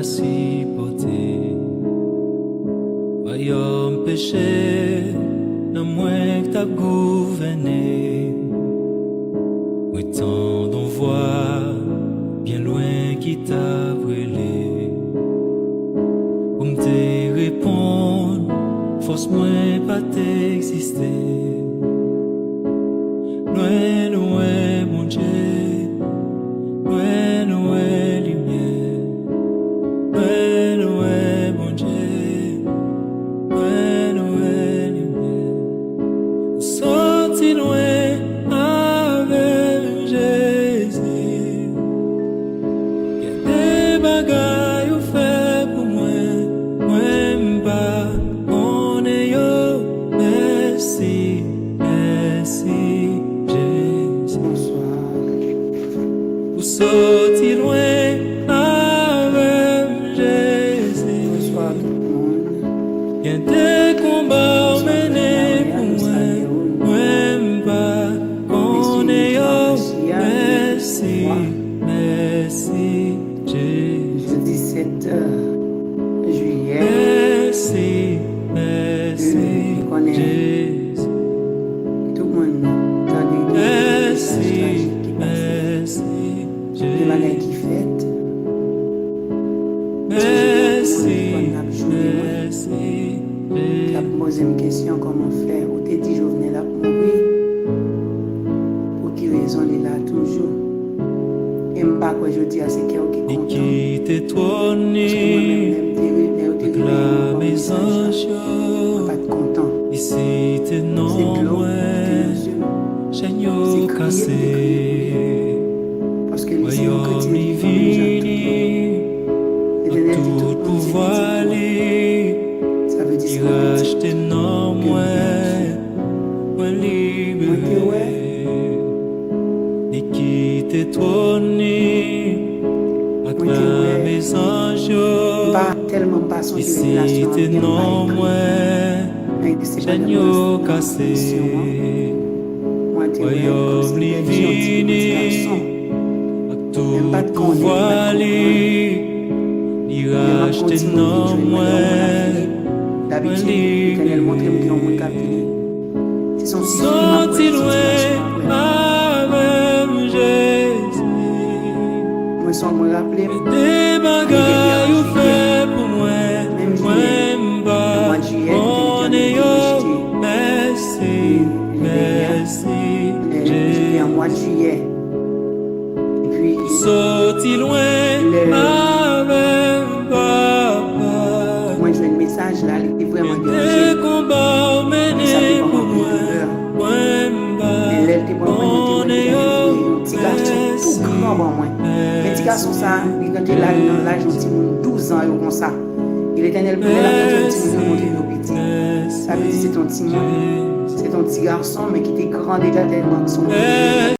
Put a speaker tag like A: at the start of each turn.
A: s'y porter. Royaume péché, non moins que t'as gouverné. Oui, tant d'on voit, bien loin qui t'a brûlé. Pour me répondre, force moins pas t'exister. Loin, loin, mon Dieu, loin, loin, lumière. Loin, loin, mon Dieu, loin, loin, lumière. Sorti loin avec Jésus. Y a des bagailles ou fait pour moi, moi m'pas, on est yo, merci, merci. Pour sortir loin avec Jésus.
B: Bonsoir tout le monde.
A: Il y a des combats menés pour moi. Moi, pas qu'on est yo. Merci, merci, Jésus.
B: Le 17 juillet,
A: Merci, merci, Jésus.
B: tout le monde entendait
A: Merci,
B: qui passait,
A: merci,
B: des bagailles qui fêtent.
A: merci,
B: Qui
A: merci,
B: a posé une question comment faire, ou t'es dit Jovenel a mourir, pour qui raison il est là toujours. Et je ne sais pas quoi je dis à ce qui est
A: et
B: content.
A: qui t'étourne, la maison chaude,
B: Pas de content.
A: ici t'es non
B: C'est de l'eau,
A: moins, chagnon
B: c'est
A: cassé,
B: parce que les
A: royaume divini, tout pouvoir li,
B: ça veut dire
A: qui
B: que
A: rachète non moins libéré, et qui t'étourne, acclamer sans jour.
B: pas tellement pas son
A: Ici t'es non moins, chagnon cassé, royaume divini, tout pouvoir li, il rachète non moins,
B: d'habitude l'Éternel montre que l'on capté. C'est son
A: sorti loin avec Jésus.
B: Moi sans me rappeler
A: Des bagailles ou fait pour moi, moi m'pas, on est yo, merci, merci,
B: Jésus en mois de juillet. Et puis
A: sorti loin avec papa.
B: moi je vois un message là, il était vraiment
A: Des
B: dérangé.
A: combats menés pour moi, moi
B: Et là, il était
A: m'pas,
B: vraiment
A: on est yo,
B: petit garçon tout grand bon moi. Mais petit garçon ça, il quand il est là dans l'âge de 12 ans comme ça. Il est un élevé là quand il monter au petit. Ça veut dire c'est ton petit garçon mais qui était grand déjà tellement que son